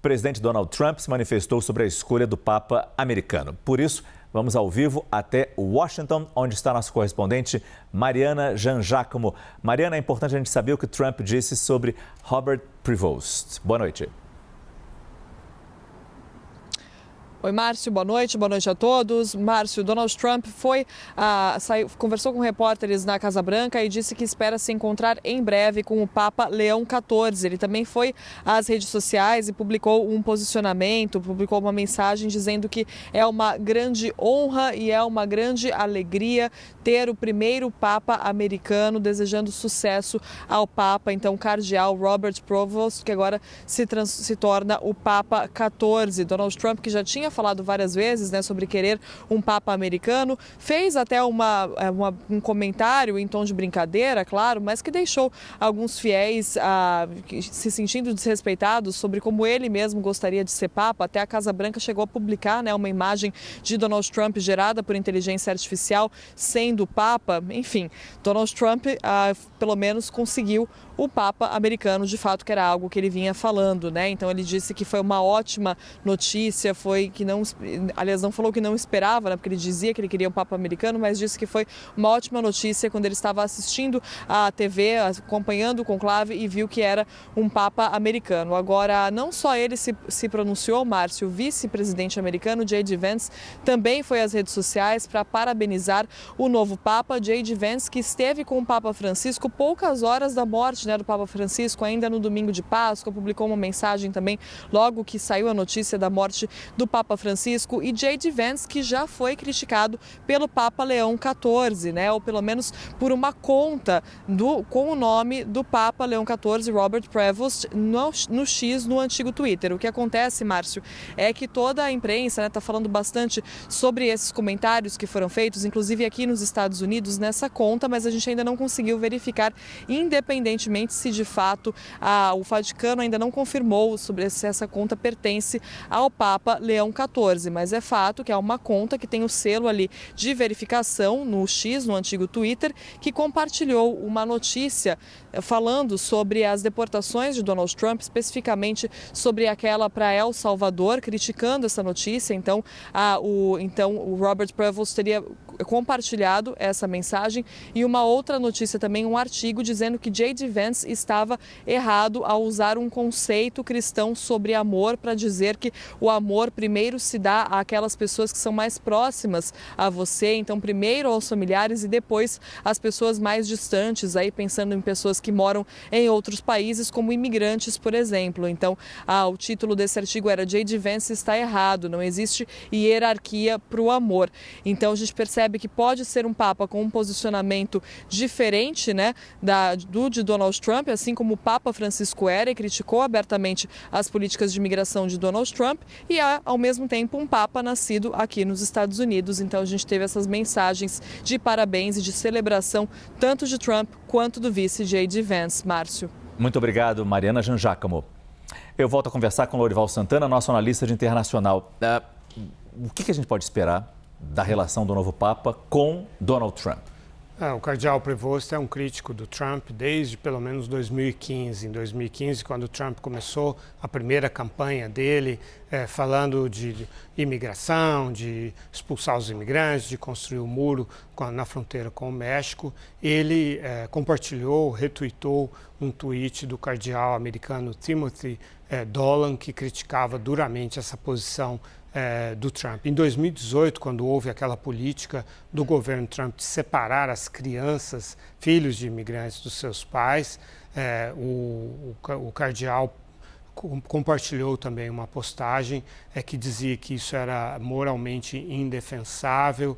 presidente Donald Trump se manifestou sobre a escolha do Papa americano. Por isso, vamos ao vivo até Washington, onde está nossa correspondente Mariana Jangiacomo. Mariana, é importante a gente saber o que Trump disse sobre Robert Prevost. Boa noite. Oi, Márcio, boa noite a todos. Márcio, Donald Trump conversou com repórteres na Casa Branca e disse que espera se encontrar em breve com o Papa Leão XIV. Ele também foi às redes sociais e publicou um posicionamento, publicou uma mensagem dizendo que é uma grande honra e é uma grande alegria ter o primeiro Papa americano, desejando sucesso ao Papa, então, cardeal Robert Prevost, que agora se torna o Papa XIV. Donald Trump, que já tinha falado várias vezes, né, sobre querer um Papa americano, fez até um comentário em tom de brincadeira, claro, mas que deixou alguns fiéis se sentindo desrespeitados sobre como ele mesmo gostaria de ser Papa. Até a Casa Branca chegou a publicar, né, uma imagem de Donald Trump gerada por inteligência artificial sendo Papa. Enfim, Donald Trump pelo menos conseguiu o Papa americano, de fato, que era algo que ele vinha falando, né? Então ele disse que foi uma ótima notícia, não falou que não esperava, né? Porque ele dizia que ele queria um Papa americano, mas disse que foi uma ótima notícia quando ele estava assistindo a TV, acompanhando o conclave e viu que era um Papa americano. Agora, não só ele se pronunciou, Márcio, o vice-presidente americano, J.D. Vance, também foi às redes sociais para parabenizar o novo Papa, J.D. Vance, que esteve com o Papa Francisco poucas horas da morte, né, do Papa Francisco, ainda no domingo de Páscoa, publicou uma mensagem também logo que saiu a notícia da morte do Papa Francisco. E J.D. Vance, que já foi criticado pelo Papa Leão XIV, né, ou pelo menos por uma conta com o nome do Papa Leão XIV, Robert Prevost, no X, no antigo Twitter. O que acontece, Márcio, é que toda a imprensa está falando bastante sobre esses comentários que foram feitos, inclusive aqui nos Estados Unidos, nessa conta, mas a gente ainda não conseguiu verificar, independentemente se de fato o Vaticano ainda não confirmou sobre se essa conta pertence ao Papa Leão XIV, mas é fato que é uma conta que tem o selo ali de verificação no X, no antigo Twitter, que compartilhou uma notícia falando sobre as deportações de Donald Trump, especificamente sobre aquela para El Salvador, criticando essa notícia. Então, o Robert Prevost teria compartilhado essa mensagem e uma outra notícia também, um artigo dizendo que J.D. Vance estava errado ao usar um conceito cristão sobre amor para dizer que o amor primeiro se dá àquelas pessoas que são mais próximas a você, então primeiro aos familiares e depois às pessoas mais distantes, aí pensando em pessoas que moram em outros países como imigrantes, por exemplo. Então, o título desse artigo era J.D. Vance está errado, não existe hierarquia para o amor. Então a gente percebe que pode ser um Papa com um posicionamento diferente, né, de Donald Trump, assim como o Papa Francisco era e criticou abertamente as políticas de imigração de Donald Trump, e ao mesmo tempo um Papa nascido aqui nos Estados Unidos. Então a gente teve essas mensagens de parabéns e de celebração tanto de Trump quanto do vice J.D. Vance. Márcio. Muito obrigado, Mariana Jangiacomo. Eu volto a conversar com Lourival Santana, nosso analista de internacional. O que a gente pode esperar da relação do novo Papa com Donald Trump? O cardeal Prevost é um crítico do Trump desde pelo menos 2015. Em 2015, quando o Trump começou a primeira campanha dele, falando de imigração, de expulsar os imigrantes, de construir um muro na fronteira com o México, ele compartilhou, retweetou um tweet do cardeal americano Timothy Dolan, que criticava duramente essa posição do Trump. Em 2018, quando houve aquela política do governo Trump de separar as crianças, filhos de imigrantes, dos seus pais, o cardeal compartilhou também uma postagem que dizia que isso era moralmente indefensável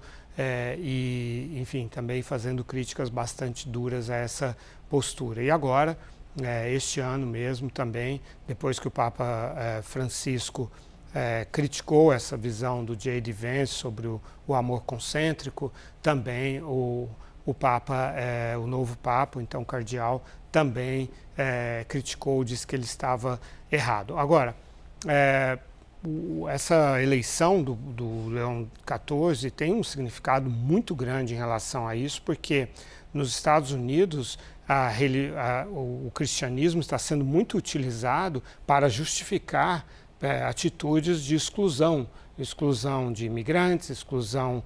e, enfim, também fazendo críticas bastante duras a essa postura. E agora, este ano mesmo também, depois que o Papa Francisco criticou essa visão do J.D. Vance sobre o amor concêntrico, também o Papa, o novo Papa, então cardeal, também criticou, disse que ele estava errado. Agora, essa eleição do Leão XIV tem um significado muito grande em relação a isso, porque nos Estados Unidos o cristianismo está sendo muito utilizado para justificar atitudes de exclusão de imigrantes, exclusão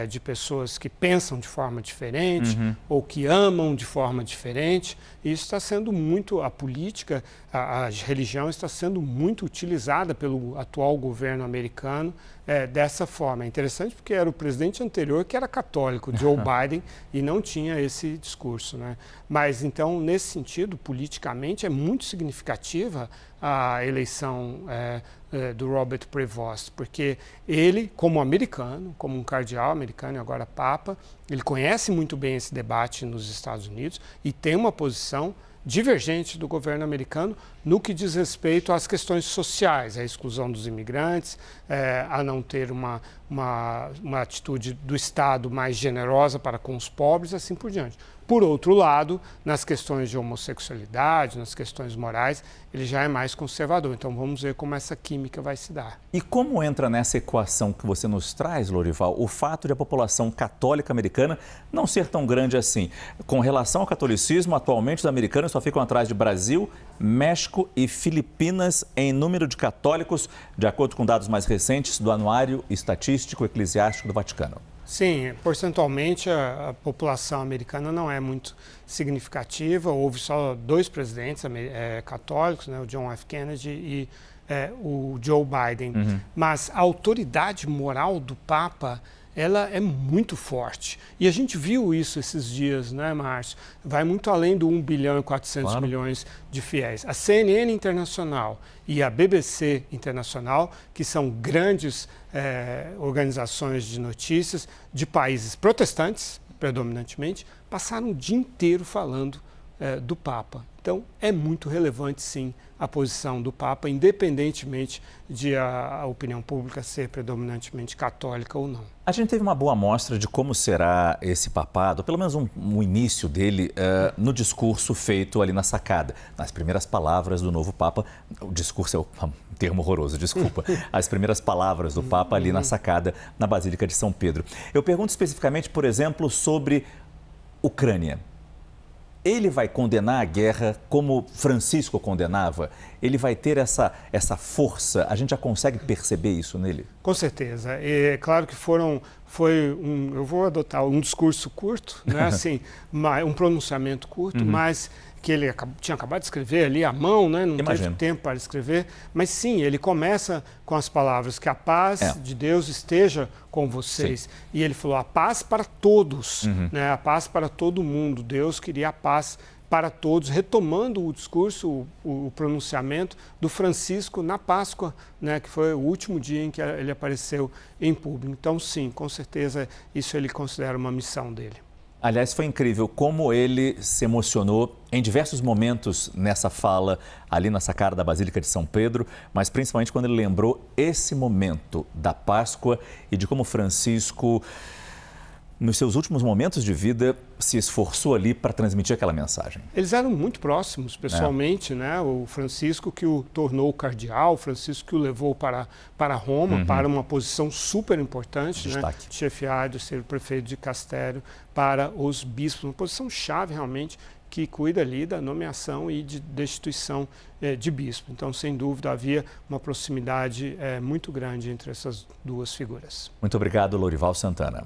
de pessoas que pensam de forma diferente ou que amam de forma diferente. E isso está sendo muito, a política, a religião está sendo muito utilizada pelo atual governo americano dessa forma. É interessante porque era o presidente anterior que era católico, Joe Biden, e não tinha esse discurso, né? Mas então, nesse sentido, politicamente é muito significativa a eleição do Robert Prevost, porque ele, como americano, como um cardeal americano e agora papa, ele conhece muito bem esse debate nos Estados Unidos e tem uma posição divergente do governo americano no que diz respeito às questões sociais, a exclusão dos imigrantes, a não ter uma atitude do Estado mais generosa para com os pobres, assim por diante. Por outro lado, nas questões de homossexualidade, nas questões morais, ele já é mais conservador. Então vamos ver como essa química vai se dar. E como entra nessa equação que você nos traz, Lorival, o fato de a população católica americana não ser tão grande assim? Com relação ao catolicismo, atualmente os americanos só ficam atrás de Brasil, México e Filipinas em número de católicos, de acordo com dados mais recentes do Anuário Estatístico Eclesiástico do Vaticano. Sim, percentualmente a população americana não é muito significativa. Houve só 2 presidentes católicos, né, o John F. Kennedy e o Joe Biden. Mas a autoridade moral do Papa, ela é muito forte. E a gente viu isso esses dias, né, Márcio? Vai muito além do 1 bilhão e 400 milhões de fiéis. A CNN Internacional e a BBC Internacional, que são grandes organizações de notícias de países protestantes, predominantemente, passaram o dia inteiro falando do Papa. Então, é muito relevante, sim, a posição do Papa, independentemente de a opinião pública ser predominantemente católica ou não. A gente teve uma boa amostra de como será esse papado, pelo menos um início dele, no discurso feito ali na sacada, nas primeiras palavras do novo Papa. O discurso é um termo horroroso, desculpa. As primeiras palavras do Papa ali na sacada, na Basílica de São Pedro. Eu pergunto especificamente, por exemplo, sobre Ucrânia. Ele vai condenar a guerra como Francisco condenava? Ele vai ter essa força? A gente já consegue perceber isso nele? Com certeza. É claro que eu vou adotar um discurso curto, né? Assim, um pronunciamento curto, mas que ele tinha acabado de escrever ali à mão, né? Não teve tempo para escrever. Mas sim, ele começa com as palavras que a paz de Deus esteja com vocês. Sim. E ele falou a paz para todos, né? A paz para todo mundo. Deus queria a paz para todos, retomando o discurso, o pronunciamento do Francisco na Páscoa, né? Que foi o último dia em que ele apareceu em público. Então, sim, com certeza, isso ele considera uma missão dele. Aliás, foi incrível como ele se emocionou em diversos momentos nessa fala ali na sacada da Basílica de São Pedro, mas principalmente quando ele lembrou esse momento da Páscoa e de como Francisco, nos seus últimos momentos de vida, se esforçou ali para transmitir aquela mensagem. Eles eram muito próximos, pessoalmente, né? O Francisco que o tornou cardeal, o Francisco que o levou para Roma, para uma posição super importante, né? Chefiar de ser o prefeito de Castério para os bispos, uma posição chave realmente, que cuida ali da nomeação e de destituição de bispo. Então, sem dúvida, havia uma proximidade muito grande entre essas duas figuras. Muito obrigado, Lorival Santana.